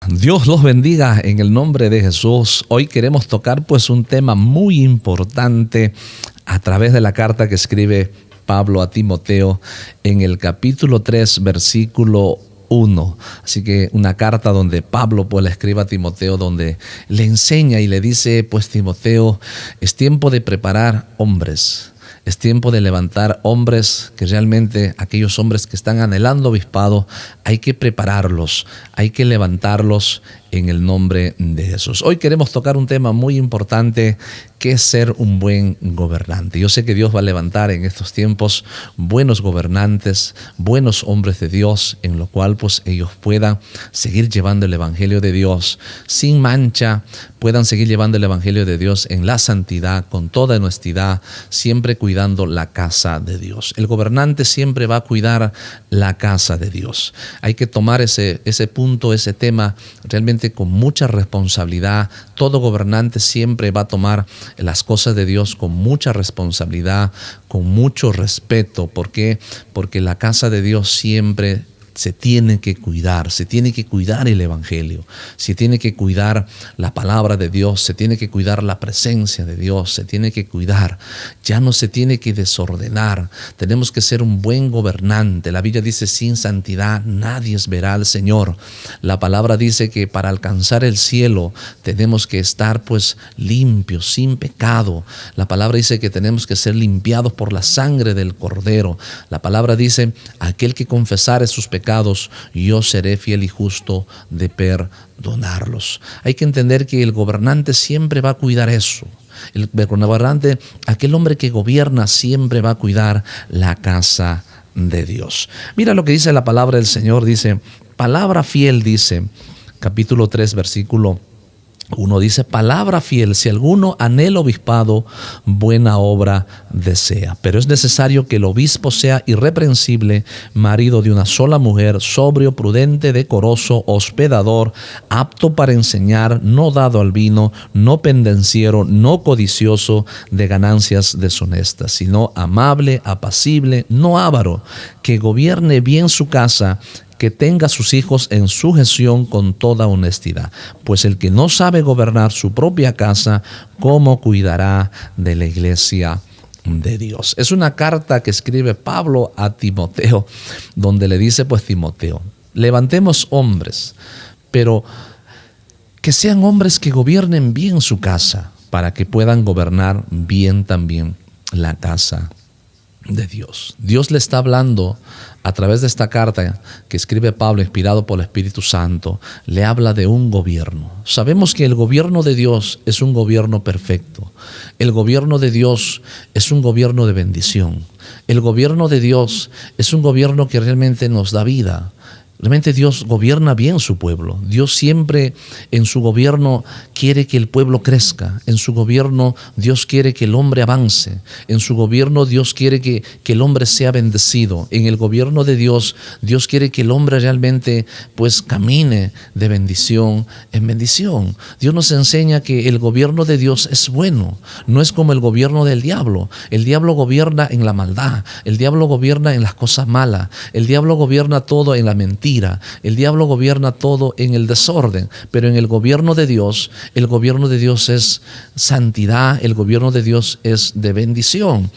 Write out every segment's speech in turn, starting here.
Dios los bendiga en el nombre de Jesús. Hoy queremos tocar pues un tema muy importante a través de la carta que escribe Pablo a Timoteo en el capítulo 3, versículo 1. Así que una carta donde Pablo pues le escribe a Timoteo, donde le enseña y le dice, pues Timoteo, es tiempo de preparar hombres. Es tiempo de levantar hombres que realmente, aquellos hombres que están anhelando obispado, hay que prepararlos, hay que levantarlos en el nombre de Jesús. Hoy queremos tocar un tema muy importante, que es ser un buen gobernante. Yo sé que Dios va a levantar en estos tiempos buenos gobernantes, buenos hombres de Dios, en lo cual pues ellos puedan seguir llevando el evangelio de Dios sin mancha, puedan seguir llevando el evangelio de Dios en la santidad, con toda honestidad, siempre cuidando la casa de Dios. El gobernante siempre va a cuidar la casa de Dios. Hay que tomar ese punto, ese tema realmente con mucha responsabilidad. Todo gobernante siempre va a tomar las cosas de Dios con mucha responsabilidad, con mucho respeto. ¿Por qué? Porque la casa de Dios siempre se tiene que cuidar el evangelio, se tiene que cuidar la palabra de Dios, se tiene que cuidar la presencia de Dios, se tiene que cuidar, ya no se tiene que desordenar. Tenemos que ser un buen gobernante. La Biblia dice, sin santidad nadie verá al Señor. La palabra dice que para alcanzar el cielo tenemos que estar pues limpios, sin pecado. La palabra dice que tenemos que ser limpiados por la sangre del Cordero. La palabra dice, aquel que confesare sus pecados, yo seré fiel y justo de perdonarlos. Hay que entender que el gobernante siempre va a cuidar eso. El gobernante, aquel hombre que gobierna, siempre va a cuidar la casa de Dios. Mira lo que dice la palabra del Señor, dice, palabra fiel, dice, capítulo 3, versículo 1, dice, palabra fiel, si alguno anhela obispado, buena obra desea. Pero es necesario que el obispo sea irreprensible, marido de una sola mujer, sobrio, prudente, decoroso, hospedador, apto para enseñar, no dado al vino, no pendenciero, no codicioso de ganancias deshonestas, sino amable, apacible, no avaro, que gobierne bien su casa, que tenga a sus hijos en sujeción con toda honestidad. Pues el que no sabe gobernar su propia casa, ¿cómo cuidará de la iglesia de Dios? Es una carta que escribe Pablo a Timoteo, donde le dice, pues Timoteo, levantemos hombres, pero que sean hombres que gobiernen bien su casa, para que puedan gobernar bien también la casa de Dios. Dios le está hablando a través de esta carta que escribe Pablo, inspirado por el Espíritu Santo, le habla de un gobierno. Sabemos que el gobierno de Dios es un gobierno perfecto. El gobierno de Dios es un gobierno de bendición. El gobierno de Dios es un gobierno que realmente nos da vida. Realmente Dios gobierna bien su pueblo. Dios siempre en su gobierno quiere que el pueblo crezca. En su gobierno Dios quiere que el hombre avance. En su gobierno Dios quiere que el hombre sea bendecido. En el gobierno de Dios, Dios quiere que el hombre realmente pues camine de bendición en bendición. Dios nos enseña que el gobierno de Dios es bueno. No es como el gobierno del diablo. El diablo gobierna en la maldad. El diablo gobierna en las cosas malas. El diablo gobierna todo en la mentira. El diablo gobierna todo en el desorden, pero en el gobierno de Dios es santidad, el gobierno de Dios es de bendición.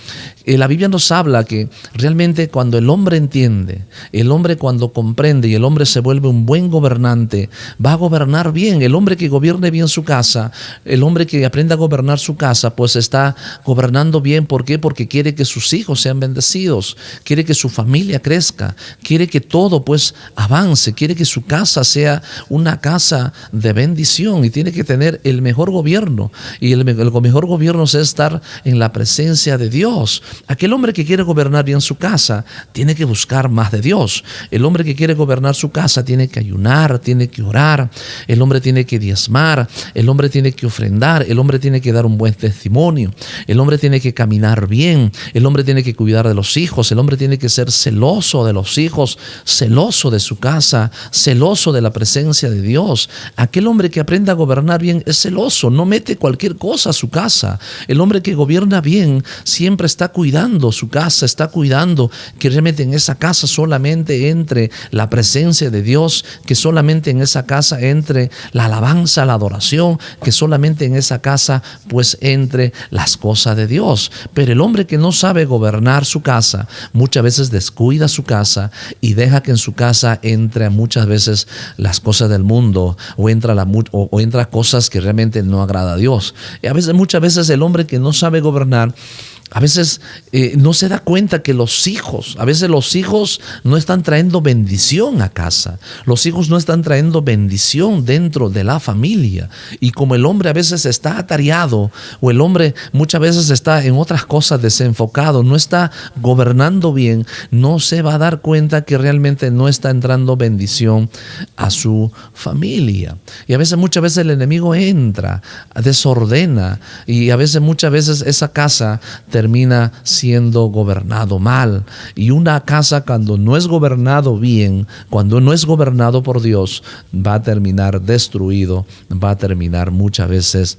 La Biblia nos habla que realmente cuando el hombre entiende, el hombre cuando comprende y el hombre se vuelve un buen gobernante, va a gobernar bien. El hombre que gobierne bien su casa, el hombre que aprenda a gobernar su casa, pues está gobernando bien. ¿Por qué? Porque quiere que sus hijos sean bendecidos, quiere que su familia crezca, quiere que todo pues avance, quiere que su casa sea una casa de bendición y tiene que tener el mejor gobierno. Y el mejor gobierno es estar en la presencia de Dios. Aquel hombre que quiere gobernar bien su casa tiene que buscar más de Dios. El hombre que quiere gobernar su casa tiene que ayunar, tiene que orar, el hombre tiene que diezmar, el hombre tiene que ofrendar, el hombre tiene que dar un buen testimonio, el hombre tiene que caminar bien, el hombre tiene que cuidar de los hijos, el hombre tiene que ser celoso de los hijos, celoso de su casa, celoso de la presencia de Dios. Aquel hombre que aprende a gobernar bien es celoso, no mete cualquier cosa a su casa. El hombre que gobierna bien siempre está cuidando su casa, está cuidando que realmente en esa casa solamente entre la presencia de Dios, que solamente en esa casa entre la alabanza, la adoración, que solamente en esa casa pues entre las cosas de Dios. Pero el hombre que no sabe gobernar su casa muchas veces descuida su casa y deja que en su casa entre muchas veces las cosas del mundo o entra cosas que realmente no agrada a Dios. Y muchas veces el hombre que no sabe gobernar a veces no se da cuenta que a veces los hijos no están trayendo bendición a casa. Los hijos no están trayendo bendición dentro de la familia. Y como el hombre a veces está atareado, o el hombre muchas veces está en otras cosas desenfocado, no está gobernando bien, no se va a dar cuenta que realmente no está entrando bendición a su familia. Y muchas veces el enemigo entra, desordena, y muchas veces esa casa termina siendo gobernado mal. Y una casa cuando no es gobernado bien, cuando no es gobernado por Dios, va a terminar destruido, va a terminar muchas veces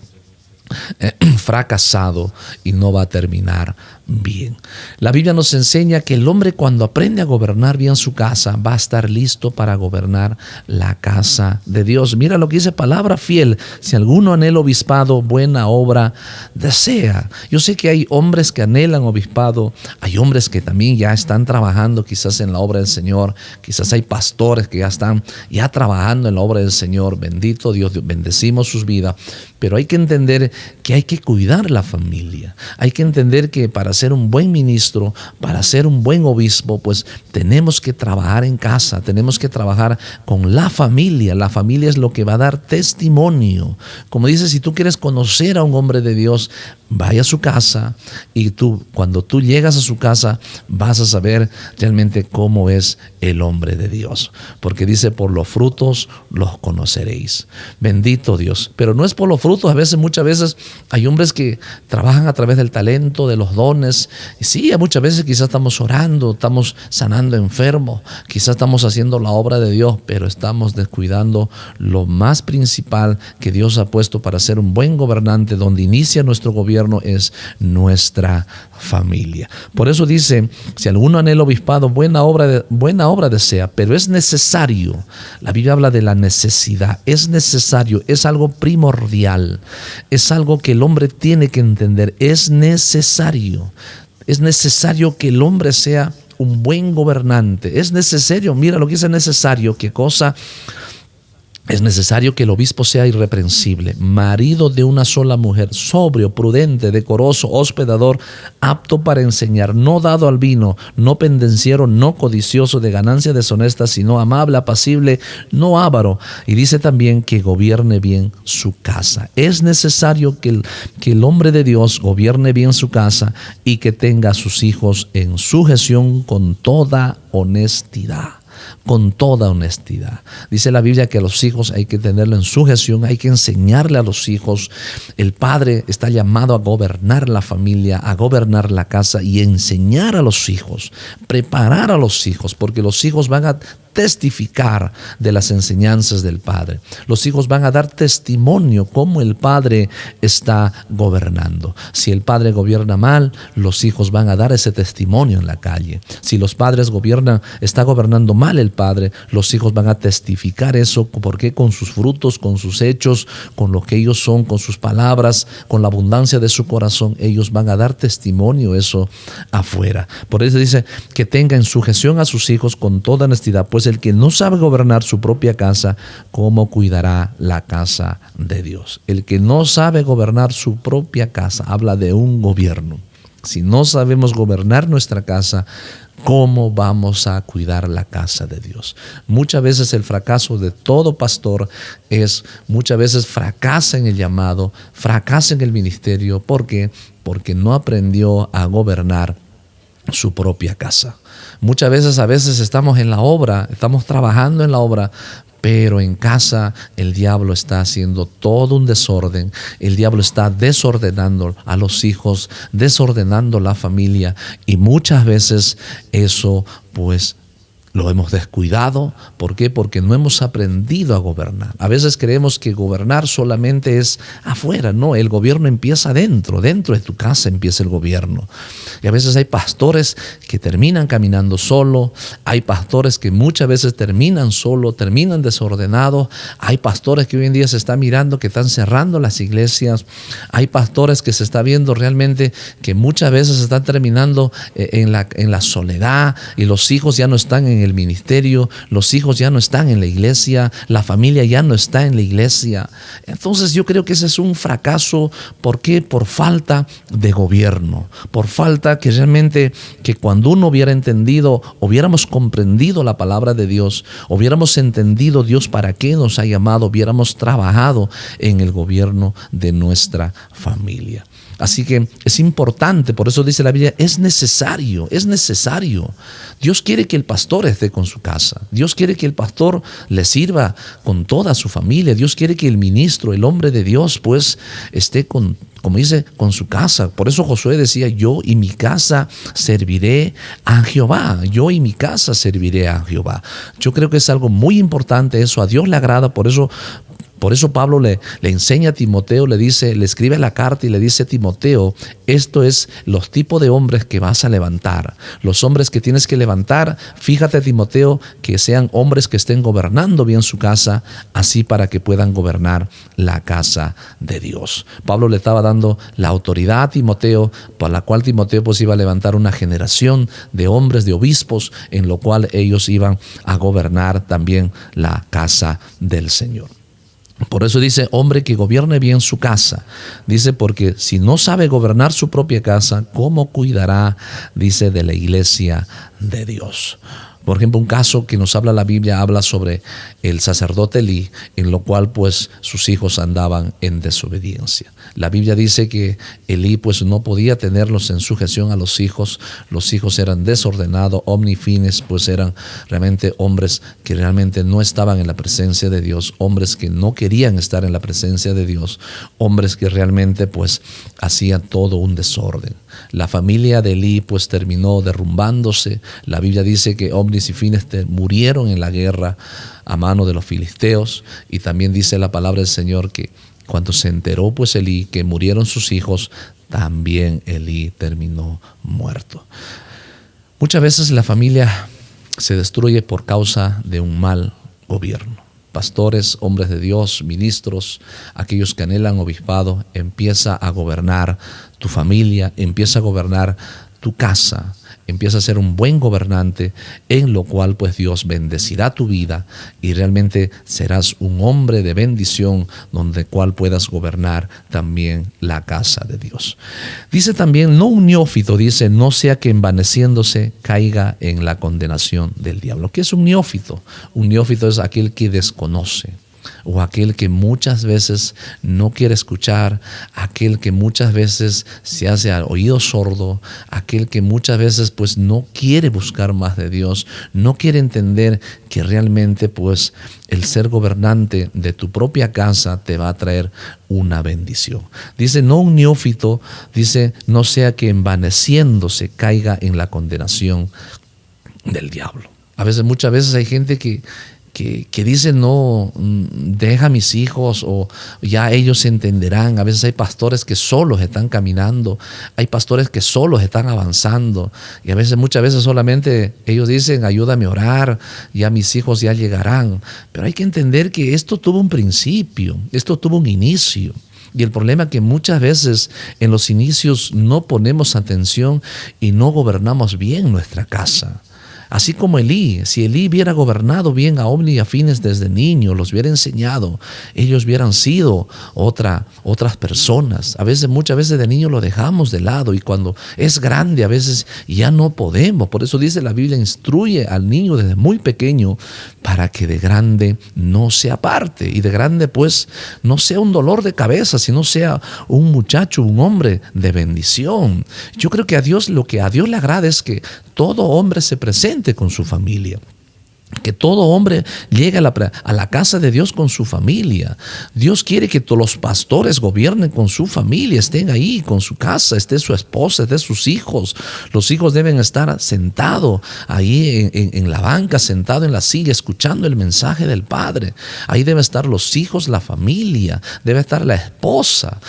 fracasado y no va a terminar bien. La Biblia nos enseña que el hombre cuando aprende a gobernar bien su casa va a estar listo para gobernar la casa de Dios. Mira lo que dice palabra fiel: si alguno anhela obispado, buena obra desea. Yo sé que hay hombres que anhelan obispado, hay hombres que también ya están trabajando quizás en la obra del Señor, quizás hay pastores que ya están trabajando en la obra del Señor. Bendito Dios, bendecimos sus vidas, pero hay que entender que hay que cuidar la familia. Hay que entender que para ser un buen ministro, para ser un buen obispo, pues tenemos que trabajar en casa, tenemos que trabajar con la familia. La familia es lo que va a dar testimonio. Como dice, si tú quieres conocer a un hombre de Dios, vaya a su casa, y cuando tú llegas a su casa vas a saber realmente cómo es el hombre de Dios, porque dice: por los frutos los conoceréis. Bendito Dios. Pero no es por los frutos. Muchas veces hay hombres que trabajan a través del talento, de los dones. Y sí, muchas veces quizás estamos orando, estamos sanando enfermos, quizás estamos haciendo la obra de Dios, pero estamos descuidando lo más principal que Dios ha puesto para ser un buen gobernante. Donde inicia nuestro gobierno es nuestra familia. Por eso dice: si alguno anhela obispado, buena obra desea. Pero es necesario. La Biblia habla de la necesidad. Es necesario, es algo primordial, es algo que el hombre tiene que entender. Es necesario que el hombre sea un buen gobernante. Es necesario, mira lo que dice: necesario. ¿Qué cosa? Es necesario que el obispo sea irreprensible, marido de una sola mujer, sobrio, prudente, decoroso, hospedador, apto para enseñar, no dado al vino, no pendenciero, no codicioso de ganancia deshonesta, sino amable, apacible, no avaro. Y dice también que gobierne bien su casa. Es necesario que el hombre de Dios gobierne bien su casa y que tenga a sus hijos en sujeción con toda honestidad. Con toda honestidad. Dice la Biblia que a los hijos hay que tenerlo en sujeción, hay que enseñarle a los hijos. El padre está llamado a gobernar la familia, a gobernar la casa y enseñar a los hijos, preparar a los hijos, porque los hijos van a testificar de las enseñanzas del Padre. Los hijos van a dar testimonio cómo el Padre está gobernando. Si el Padre gobierna mal, los hijos van a dar ese testimonio en la calle. Si los padres está gobernando mal el Padre, los hijos van a testificar eso, porque con sus frutos, con sus hechos, con lo que ellos son, con sus palabras, con la abundancia de su corazón, ellos van a dar testimonio eso afuera. Por eso dice que tenga en sujeción a sus hijos con toda honestidad, pues el que no sabe gobernar su propia casa, ¿cómo cuidará la casa de Dios? El que no sabe gobernar su propia casa, habla de un gobierno. Si no sabemos gobernar nuestra casa, ¿cómo vamos a cuidar la casa de Dios? Muchas veces el fracaso de todo pastor muchas veces fracasa en el llamado, fracasa en el ministerio. ¿Por qué? Porque no aprendió a gobernar su propia casa. Muchas veces estamos en la obra, estamos trabajando en la obra, pero en casa el diablo está haciendo todo un desorden. El diablo está desordenando a los hijos, desordenando la familia, y muchas veces eso pues Lo hemos descuidado. ¿Por qué? Porque no hemos aprendido a gobernar. A veces creemos que gobernar solamente es afuera. No, el gobierno empieza dentro de tu casa empieza el gobierno. Y a veces hay pastores que terminan caminando solo, hay pastores que muchas veces terminan solo, terminan desordenados, hay pastores que hoy en día se está mirando que están cerrando las iglesias, hay pastores que se está viendo realmente que muchas veces están terminando en la soledad, y los hijos ya no están en el ministerio, los hijos ya no están en la iglesia, la familia ya no está en la iglesia. Entonces yo creo que ese es un fracaso. ¿Por qué? Por falta de gobierno, por falta que realmente, que cuando uno hubiera entendido, hubiéramos comprendido la palabra de Dios, hubiéramos entendido Dios para qué nos ha llamado, hubiéramos trabajado en el gobierno de nuestra familia. Así que es importante, por eso dice la Biblia, es necesario. Dios quiere que el pastor esté con su casa. Dios quiere que el pastor le sirva con toda su familia. Dios quiere que el ministro, el hombre de Dios, pues esté con su casa. Por eso Josué decía, yo y mi casa serviré a Jehová. Yo y mi casa serviré a Jehová. Yo creo que es algo muy importante eso. A Dios le agrada, por eso Pablo le enseña a Timoteo, le escribe la carta y le dice a Timoteo, esto es los tipos de hombres que vas a levantar. Los hombres que tienes que levantar, fíjate, Timoteo, que sean hombres que estén gobernando bien su casa, así para que puedan gobernar la casa de Dios. Pablo le estaba dando la autoridad a Timoteo, por la cual Timoteo pues iba a levantar una generación de hombres, de obispos, en lo cual ellos iban a gobernar también la casa del Señor. Por eso dice, hombre que gobierne bien su casa. Dice, porque si no sabe gobernar su propia casa, ¿cómo cuidará, dice, de la iglesia de Dios? Por ejemplo, un caso que nos habla la Biblia, habla sobre el sacerdote Elí, en lo cual pues sus hijos andaban en desobediencia. La Biblia dice que Elí pues no podía tenerlos en sujeción a los hijos eran desordenados, omnifines, pues eran realmente hombres que realmente no estaban en la presencia de Dios, hombres que no querían estar en la presencia de Dios, hombres que realmente pues hacían todo un desorden. La familia de Elí pues terminó derrumbándose. La Biblia dice que Omnis y Fines murieron en la guerra a mano de los filisteos, y también dice la palabra del Señor que cuando se enteró pues Elí que murieron sus hijos, también Elí terminó muerto. Muchas veces la familia se destruye por causa de un mal gobierno. Pastores, hombres de Dios, ministros, aquellos que anhelan obispado, empieza a gobernar tu familia, empieza a gobernar tu casa, empieza a ser un buen gobernante, en lo cual pues Dios bendecirá tu vida y realmente serás un hombre de bendición, donde cual puedas gobernar también la casa de Dios. Dice también, no un neófito, dice, no sea que envaneciéndose caiga en la condenación del diablo. ¿Qué es un neófito? Un neófito es aquel que desconoce, o aquel que muchas veces no quiere escuchar, aquel que muchas veces se hace al oído sordo, aquel que muchas veces pues no quiere buscar más de Dios, no quiere entender que realmente pues el ser gobernante de tu propia casa te va a traer una bendición. Dice, no un neófito, dice, no sea que envaneciéndose caiga en la condenación del diablo. Muchas veces hay gente que dice, no, deja a mis hijos, o ya ellos se entenderán. A veces hay pastores que solos están caminando, hay pastores que solos están avanzando, y muchas veces solamente ellos dicen, ayúdame a orar, ya mis hijos ya llegarán. Pero hay que entender que esto tuvo un principio, esto tuvo un inicio. Y el problema es que muchas veces en los inicios no ponemos atención y no gobernamos bien nuestra casa. Así como Elí, si Elí hubiera gobernado bien a Omni y a Fines desde niño, los hubiera enseñado, ellos hubieran sido otras personas. Muchas veces de niño lo dejamos de lado, y cuando es grande a veces ya no podemos. Por eso dice la Biblia, instruye al niño desde muy pequeño para que de grande no se aparte, y de grande pues no sea un dolor de cabeza, sino sea un muchacho, un hombre de bendición. Yo creo que lo que a Dios le agrada es que todo hombre se presente con su familia. Que todo hombre llegue a la casa de Dios con su familia. Dios quiere que todos los pastores gobiernen con su familia, estén ahí con su casa, esté su esposa, esté sus hijos. Los hijos deben estar sentados ahí en la banca, sentados en la silla, escuchando el mensaje del Padre. Ahí deben estar los hijos, la familia, debe estar la esposa.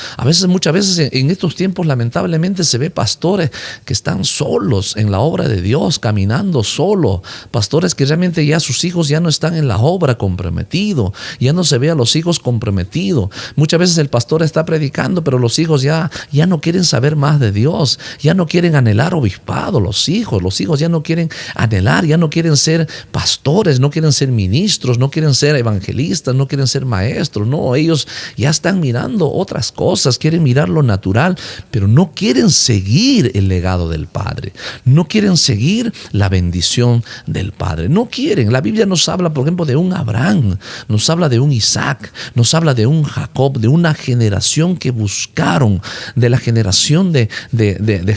Muchas veces en estos tiempos lamentablemente se ve pastores que están solos en la obra de Dios, caminando solos. Pastores que realmente ya sus hijos ya no están en la obra comprometidos, ya no se ve a los hijos comprometidos. Muchas veces el pastor está predicando, pero los hijos ya no quieren saber más de Dios, ya no quieren anhelar obispado. Los hijos ya no quieren anhelar, ya no quieren ser pastores, no quieren ser ministros, no quieren ser evangelistas, no quieren ser maestros. No, ellos ya están mirando otras cosas, quieren mirar lo natural, pero no quieren seguir el legado del Padre, no quieren seguir la bendición del Padre, no quieren. La Biblia nos habla, por ejemplo, de un Abraham, nos habla de un Isaac, nos habla de un Jacob, de una generación que buscaron. De la generación de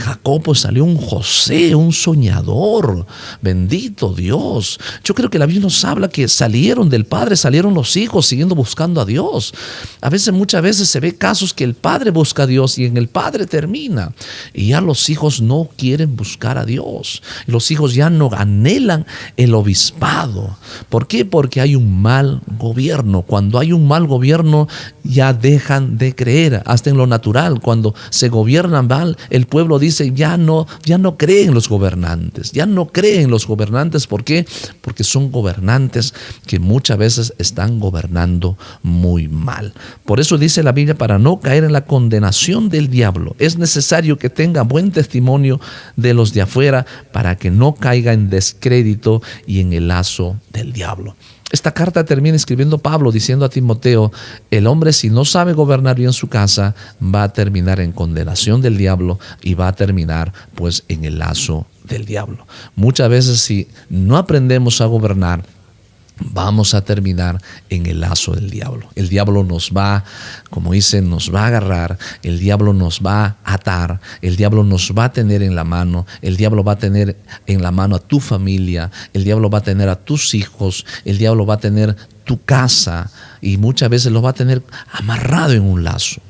Jacob pues salió un José, un soñador. Bendito Dios. Yo creo que la Biblia nos habla que salieron del Padre, salieron los hijos siguiendo buscando a Dios. Muchas veces se ve casos que el Padre busca a Dios y en el Padre termina. Y ya los hijos no quieren buscar a Dios. Los hijos ya no anhelan el obispado. ¿Por qué? Porque hay un mal gobierno. Cuando hay un mal gobierno ya dejan de creer, hasta en lo natural. Cuando se gobiernan mal, el pueblo dice ya no creen los gobernantes, ya no creen los gobernantes. ¿Por qué? Porque son gobernantes que muchas veces están gobernando muy mal. Por eso dice la Biblia, para no caer en la condenación del diablo, es necesario que tenga buen testimonio de los de afuera para que no caiga en descrédito y en el lazo del diablo. Esta carta termina escribiendo Pablo diciendo a Timoteo: el hombre, si no sabe gobernar bien su casa, va a terminar en condenación del diablo y va a terminar pues en el lazo del diablo. Muchas veces, si no aprendemos a gobernar, vamos a terminar en el lazo del diablo. El diablo nos va, como dicen, nos va a agarrar, el diablo nos va a atar, el diablo nos va a tener en la mano, el diablo va a tener en la mano a tu familia, el diablo va a tener a tus hijos, el diablo va a tener tu casa y muchas veces los va a tener amarrado en un lazo.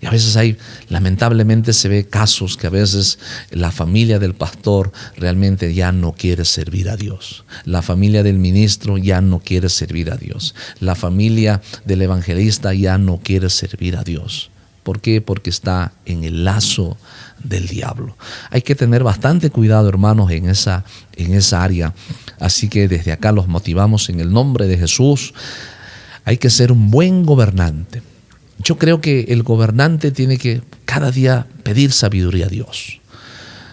Y a veces lamentablemente se ve casos que a veces la familia del pastor realmente ya no quiere servir a Dios. La familia del ministro ya no quiere servir a Dios. La familia del evangelista ya no quiere servir a Dios. ¿Por qué? Porque está en el lazo del diablo. Hay que tener bastante cuidado, hermanos, en esa área. Así que desde acá los motivamos en el nombre de Jesús. Hay que ser un buen gobernante. Yo creo que el gobernante tiene que cada día pedir sabiduría a Dios.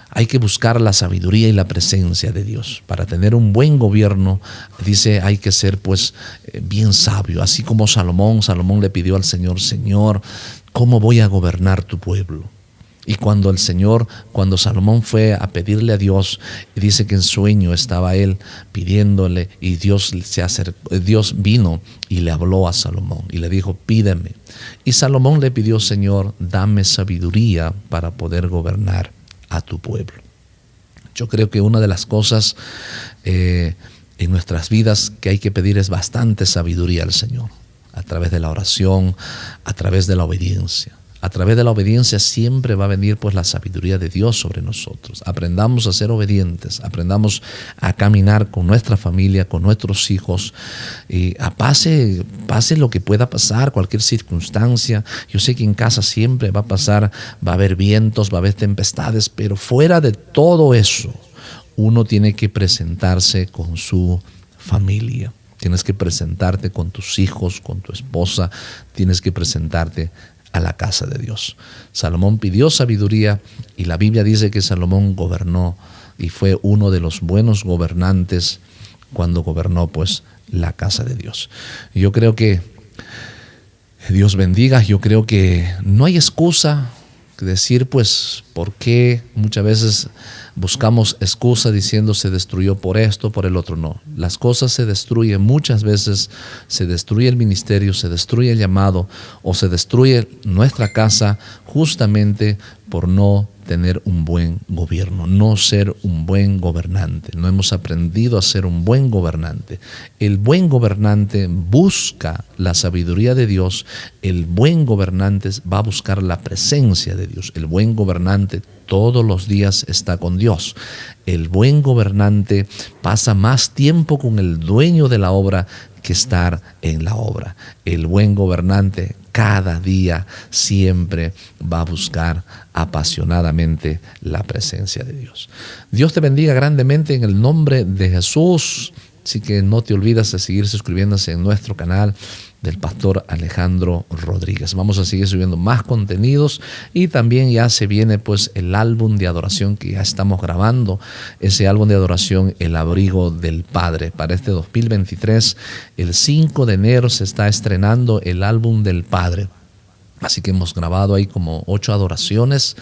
Hay que buscar la sabiduría y la presencia de Dios. Para tener un buen gobierno, dice, hay que ser pues bien sabio. Así como Salomón le pidió al Señor: Señor, ¿cómo voy a gobernar tu pueblo? Y cuando Salomón fue a pedirle a Dios, dice que en sueño estaba él pidiéndole y Dios vino y le habló a Salomón y le dijo: pídeme. Y Salomón le pidió: Señor, dame sabiduría para poder gobernar a tu pueblo. Yo creo que una de las cosas en nuestras vidas que hay que pedir es bastante sabiduría al Señor, a través de la oración, a través de la obediencia. A través de la obediencia siempre va a venir pues la sabiduría de Dios sobre nosotros. Aprendamos a ser obedientes, aprendamos a caminar con nuestra familia, con nuestros hijos, y pase lo que pueda pasar, cualquier circunstancia. Yo sé que en casa siempre va a pasar, va a haber vientos, va a haber tempestades, pero fuera de todo eso, uno tiene que presentarse con su familia. Tienes que presentarte con tus hijos, con tu esposa, tienes que presentarte a la casa de Dios. Salomón pidió sabiduría y la Biblia dice que Salomón gobernó y fue uno de los buenos gobernantes cuando gobernó pues la casa de Dios. Yo creo que Dios bendiga, yo creo que no hay excusa decir pues por qué muchas veces buscamos excusa diciendo se destruyó por esto, por el otro. No, las cosas se destruyen muchas veces, se destruye el ministerio, se destruye el llamado o se destruye nuestra casa justamente por no tener un buen gobierno, no ser un buen gobernante. No hemos aprendido a ser un buen gobernante. El buen gobernante busca la sabiduría de Dios. El buen gobernante va a buscar la presencia de Dios. El buen gobernante todos los días está con Dios. El buen gobernante pasa más tiempo con el dueño de la obra que estar en la obra. El buen gobernante cada día siempre va a buscar apasionadamente la presencia de Dios. Dios te bendiga grandemente en el nombre de Jesús. Así que no te olvides de seguir suscribiéndose en nuestro canal del pastor Alejandro Rodríguez. Vamos a seguir subiendo más contenidos y también ya se viene pues el álbum de adoración que ya estamos grabando, ese álbum de adoración El Abrigo del Padre. Para este 2023, el 5 de enero se está estrenando el álbum del Padre. Así que hemos grabado ahí como 8 adoraciones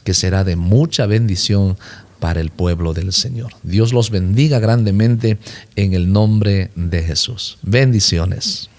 que será de mucha bendición para el pueblo del Señor. Dios los bendiga grandemente en el nombre de Jesús. Bendiciones.